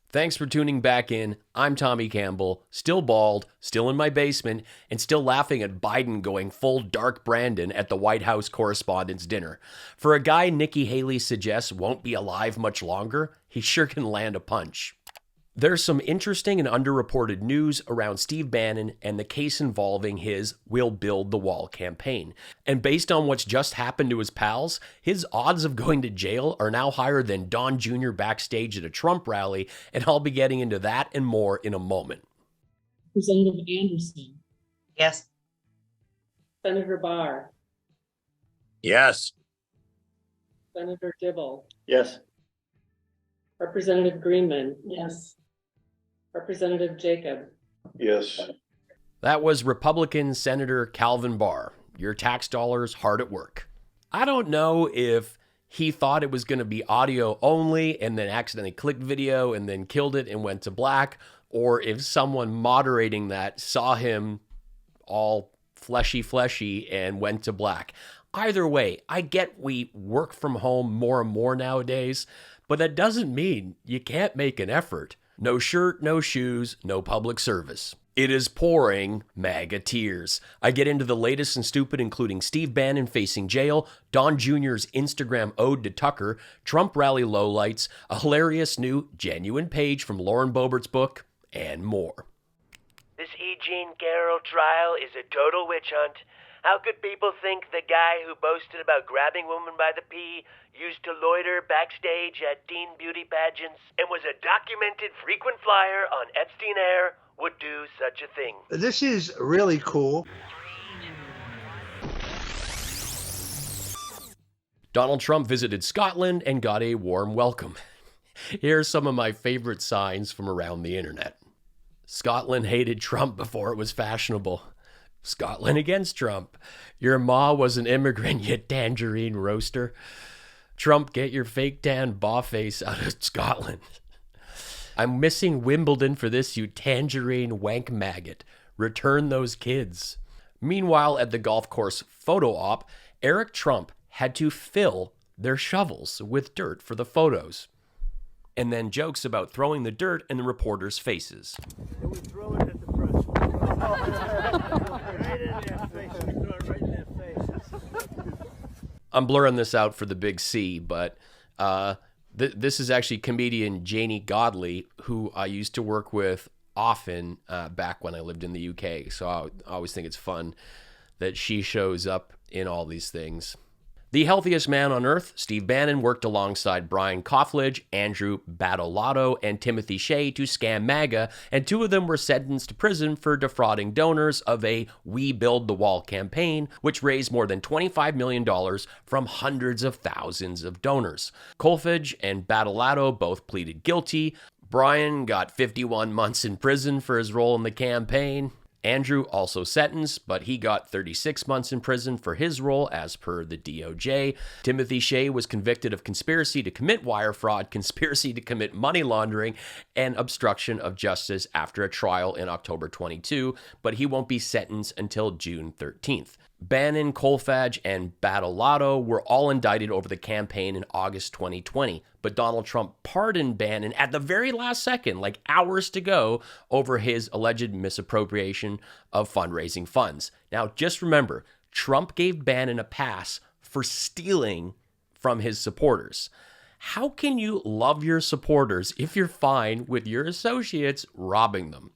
Thanks for tuning back in. I'm Tommy Campbell, still bald, still in my basement, and still laughing at Biden going full Dark Brandon at the White House Correspondents' Dinner. For a guy Nikki Haley suggests won't be alive much longer, he sure can land a punch. There's some interesting and underreported news around Steve Bannon and the case involving his We'll Build the Wall campaign. And based on what's just happened to his pals, his odds of going to jail are now higher than Don Jr. backstage at a Trump rally, and I'll be getting into that and more in a moment. Representative Anderson. Yes. Senator Barr. Yes. Senator Dibble. Yes. Representative Greenman. Yes. Representative Jacob. Yes. That was Republican Senator Calvin Barr. Your tax dollars hard at work. I don't know if he thought it was going to be audio only and then accidentally clicked video and then killed it and went to black, or if someone moderating that saw him all fleshy and went to black. Either way, I get we work from home more and more nowadays, but that doesn't mean you can't make an effort. No shirt, no shoes, no public service. It is pouring MAGA tears. I get into the latest and stupid, including Steve Bannon facing jail, Don Jr.'s Instagram ode to Tucker, Trump rally lowlights, a hilarious new genuine page from Lauren Boebert's book, and more. This E. Jean Carroll trial is a total witch hunt. How could people think the guy who boasted about grabbing women by the pee, used to loiter backstage at teen beauty pageants, and was a documented frequent flyer on Epstein Air would do such a thing? This is really cool. Donald Trump visited Scotland and got a warm welcome. Here's some of my favorite signs from around the internet. Scotland hated Trump before it was fashionable. Scotland against Trump. Your ma was an immigrant, you tangerine roaster. Trump, get your fake tan baw face out of Scotland. I'm missing Wimbledon for this, you tangerine wank maggot. Return those kids. Meanwhile, at the golf course photo op, Eric Trump had to fill their shovels with dirt for the photos. And then jokes about throwing the dirt in the reporters' faces. And we throw it at the press. Right in their face. We throw it right in their faces. I'm blurring this out for the big C, but this is actually comedian Janie Godley, who I used to work with often back when I lived in the UK. So I always think it's fun that she shows up in all these things. The healthiest man on earth, Steve Bannon, worked alongside Brian Koffledge, Andrew Badolato, and Timothy Shea to scam MAGA, and two of them were sentenced to prison for defrauding donors of a We Build the Wall campaign, which raised more than $25 million from hundreds of thousands of donors. Koffledge and Badolato both pleaded guilty. Brian got 51 months in prison for his role in the campaign. Andrew also sentenced, but he got 36 months in prison for his role as per the DOJ. Timothy Shea was convicted of conspiracy to commit wire fraud, conspiracy to commit money laundering, and obstruction of justice after a trial in October 22, but he won't be sentenced until June 13th. Bannon, Koffledge, and Badolato were all indicted over the campaign in August 2020, but Donald Trump pardoned Bannon at the very last second, like hours to go, over his alleged misappropriation of fundraising funds. Now, just remember, Trump gave Bannon a pass for stealing from his supporters. How can you love your supporters if you're fine with your associates robbing them?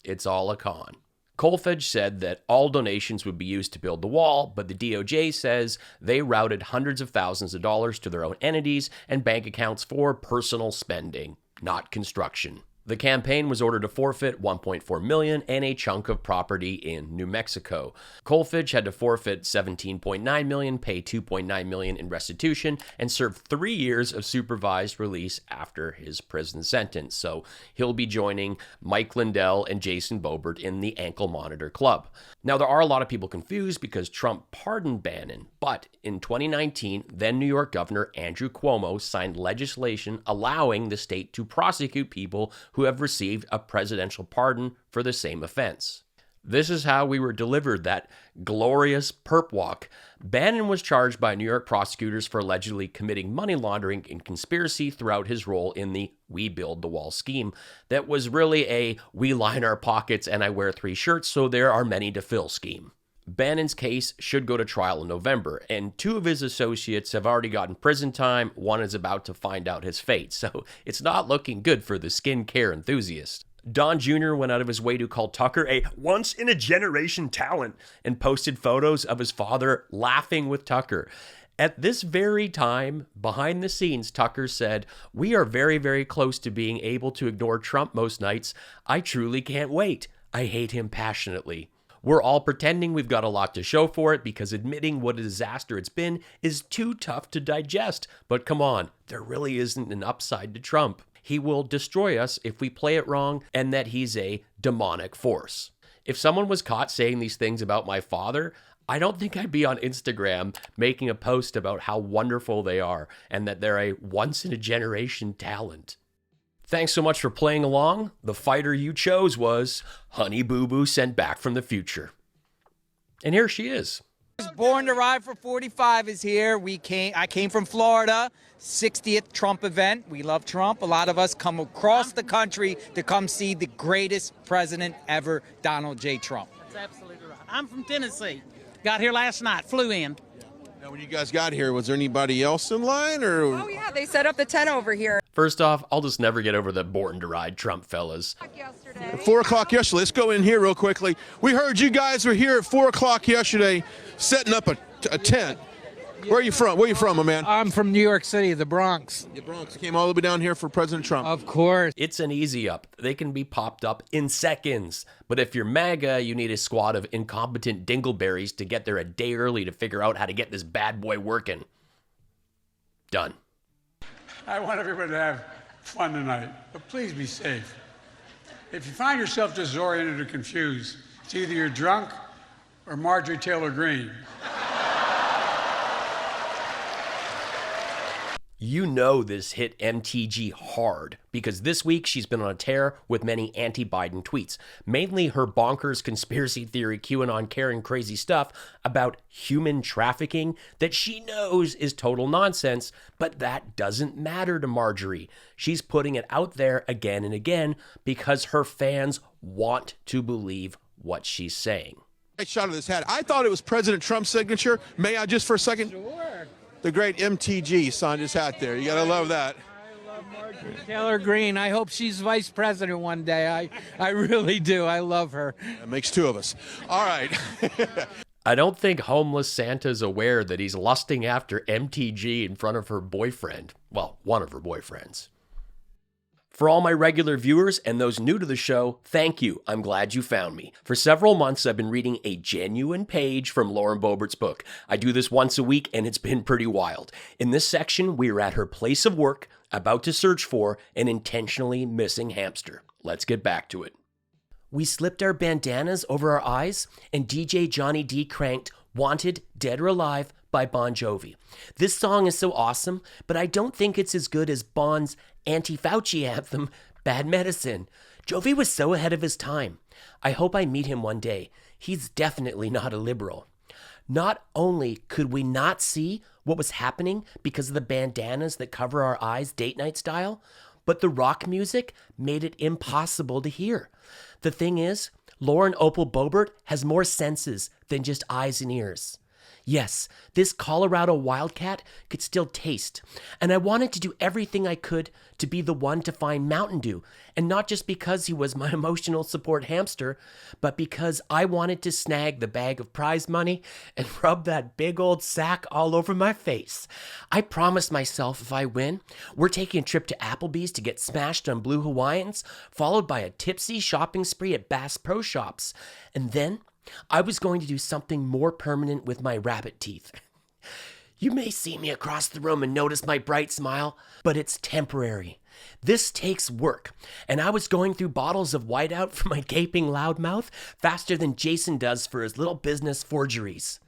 It's all a con. Koffledge said that all donations would be used to build the wall, but the DOJ says they routed hundreds of thousands of dollars to their own entities and bank accounts for personal spending, not construction. The campaign was ordered to forfeit $1.4 million and a chunk of property in New Mexico. Koffledge had to forfeit $17.9 million, pay $2.9 million in restitution, and serve 3 years of supervised release after his prison sentence. So he'll be joining Mike Lindell and Jason Boebert in the Ankle Monitor Club. Now, there are a lot of people confused because Trump pardoned Bannon, but in 2019, then New York Governor Andrew Cuomo signed legislation allowing the state to prosecute people who have received a presidential pardon for the same offense. This is how we were delivered that glorious perp walk. Bannon was charged by New York prosecutors for allegedly committing money laundering and conspiracy throughout his role in the We Build the Wall scheme that was really a we line our pockets and I wear 3 shirts so there are many to fill scheme. Bannon's case should go to trial in November, and 2 of his associates have already gotten prison time. One is about to find out his fate, so it's not looking good for the skincare enthusiast. Don Jr. went out of his way to call Tucker a once-in-a-generation talent and posted photos of his father laughing with Tucker. At this very time, behind the scenes, Tucker said, "We are very, very close to being able to ignore Trump most nights. I truly can't wait. I hate him passionately." We're all pretending we've got a lot to show for it because admitting what a disaster it's been is too tough to digest. But come on, there really isn't an upside to Trump. He will destroy us if we play it wrong, and that he's a demonic force. If someone was caught saying these things about my father, I don't think I'd be on Instagram making a post about how wonderful they are and that they're a once-in-a-generation talent. Thanks so much for playing along. The fighter you chose was Honey Boo Boo sent back from the future. And here she is. Born to Ride for 45 is here. I came from Florida, 60th Trump event. We love Trump. A lot of us come across the country to come see the greatest president ever, Donald J. Trump. That's absolutely right. I'm from Tennessee. Got here last night, flew in. Now, when you guys got here, was there anybody else in line, or? Oh yeah, they set up the tent over here. First off, I'll just never get over the born to ride Trump fellas. 4 o'clock yesterday. Let's go in here real quickly. We heard you guys were here at 4 o'clock yesterday, setting up a tent. Where are you from? Where are you from, my man? I'm from New York City, the Bronx. The Bronx. You came all the way down here for President Trump. Of course. It's an easy up. They can be popped up in seconds. But if you're MAGA, you need a squad of incompetent dingleberries to get there a day early to figure out how to get this bad boy working. Done. I want everybody to have fun tonight, but please be safe. If you find yourself disoriented or confused, it's either you're drunk or Marjorie Taylor Greene. You know this hit MTG hard because this week she's been on a tear with many anti-Biden tweets, mainly her bonkers conspiracy theory QAnon caring crazy stuff about human trafficking that she knows is total nonsense, but that doesn't matter to Marjorie. She's putting it out there again and again because her fans want to believe what she's saying. Great shot of this hat. I thought it was President Trump's signature. May I just for a second? Sure. The great MTG signed his hat there. You gotta love that. I love Marjorie Taylor Greene. I hope she's vice president one day. I really do. I love her. That makes 2 of us. All right. I don't think homeless Santa's aware that he's lusting after MTG in front of her boyfriend. Well, one of her boyfriends. For all my regular viewers and those new to the show, thank you. I'm glad you found me. For several months, I've been reading a genuine page from Lauren Boebert's book. I do this once a week, and it's been pretty wild. In this section, we are at her place of work, about to search for an intentionally missing hamster. Let's get back to it. We slipped our bandanas over our eyes, and DJ Johnny D cranked Wanted, Dead or Alive by Bon Jovi. This song is so awesome, but I don't think it's as good as Bon's anti-Fauci anthem, Bad Medicine. Jovi was so ahead of his time. I hope I meet him one day. He's definitely not a liberal. Not only could we not see what was happening because of the bandanas that cover our eyes date night style, but the rock music made it impossible to hear. The thing is, Lauren Opal Boebert has more senses than just eyes and ears. Yes, this Colorado Wildcat could still taste, and I wanted to do everything I could to be the one to find Mountain Dew, and not just because he was my emotional support hamster, but because I wanted to snag the bag of prize money and rub that big old sack all over my face. I promised myself if I win, we're taking a trip to Applebee's to get smashed on Blue Hawaiians, followed by a tipsy shopping spree at Bass Pro Shops, and then I was going to do something more permanent with my rabbit teeth. You may see me across the room and notice my bright smile, but it's temporary. This takes work, and I was going through bottles of whiteout for my gaping loudmouth faster than Jason does for his little business forgeries.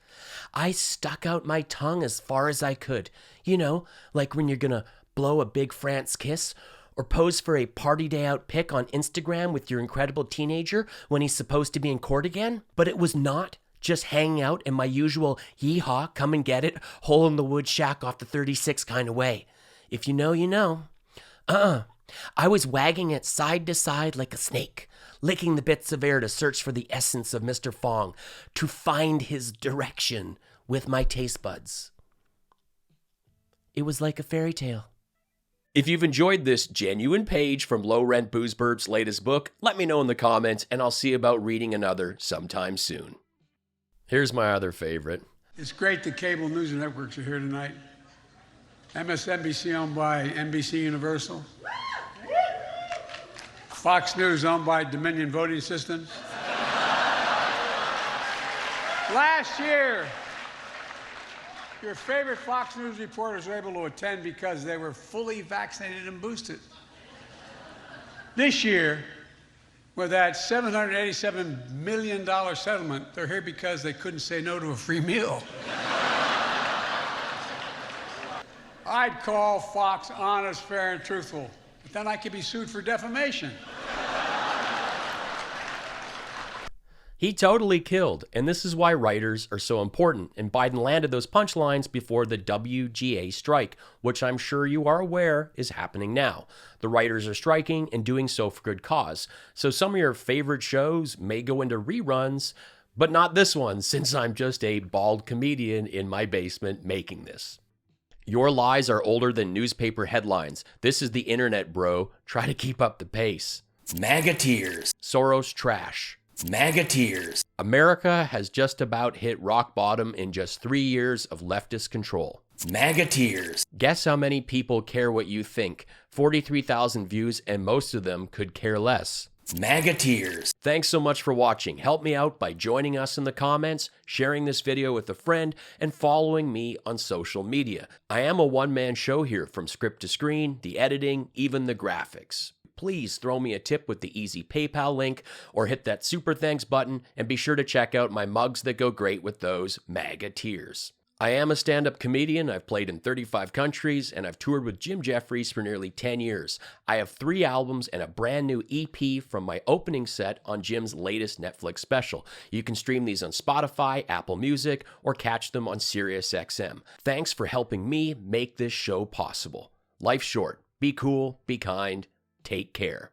I stuck out my tongue as far as I could, you know, like when you're gonna blow a big France kiss, Or pose for a party day out pic on Instagram with your incredible teenager when he's supposed to be in court again? But it was not just hanging out in my usual yeehaw, come and get it, hole in the wood shack off the 36 kind of way. If you know, you know. I was wagging it side to side like a snake, licking the bits of air to search for the essence of Mr. Fong, to find his direction with my taste buds. It was like a fairy tale. If you've enjoyed this genuine page from Low Rent Booze Burp's latest book, let me know in the comments and I'll see about reading another sometime soon. Here's my other favorite. It's great the cable news networks are here tonight. MSNBC owned by NBC Universal. Fox News owned by Dominion Voting Systems. Last year, your favorite Fox News reporters were able to attend because they were fully vaccinated and boosted. This year, with that $787 million settlement, they're here because they couldn't say no to a free meal. I'd call Fox honest, fair, and truthful, but then I could be sued for defamation. He totally killed, and this is why writers are so important, and Biden landed those punchlines before the WGA strike, which I'm sure you are aware is happening now. The writers are striking and doing so for good cause. So some of your favorite shows may go into reruns, but not this one, since I'm just a bald comedian in my basement making this. Your lies are older than newspaper headlines. This is the internet, bro. Try to keep up the pace. MAGA Tears. Soros trash. MAGA Tears. America has just about hit rock bottom in just 3 years of leftist control. MAGA Tears. Guess how many people care what you think? 43,000 views, and most of them could care less. MAGA Tears. Thanks so much for watching. Help me out by joining us in the comments, sharing this video with a friend, and following me on social media. I am a one-man show here, from script to screen, the editing, even the graphics. Please throw me a tip with the easy PayPal link or hit that super thanks button, and be sure to check out my mugs that go great with those MAGA Tears. I am a stand-up comedian. I've played in 35 countries, and I've toured with Jim Jefferies for nearly 10 years. I have 3 albums and a brand new EP from my opening set on Jim's latest Netflix special. You can stream these on Spotify, Apple Music, or catch them on SiriusXM. Thanks for helping me make this show possible. Life's short. Be cool, be kind, take care.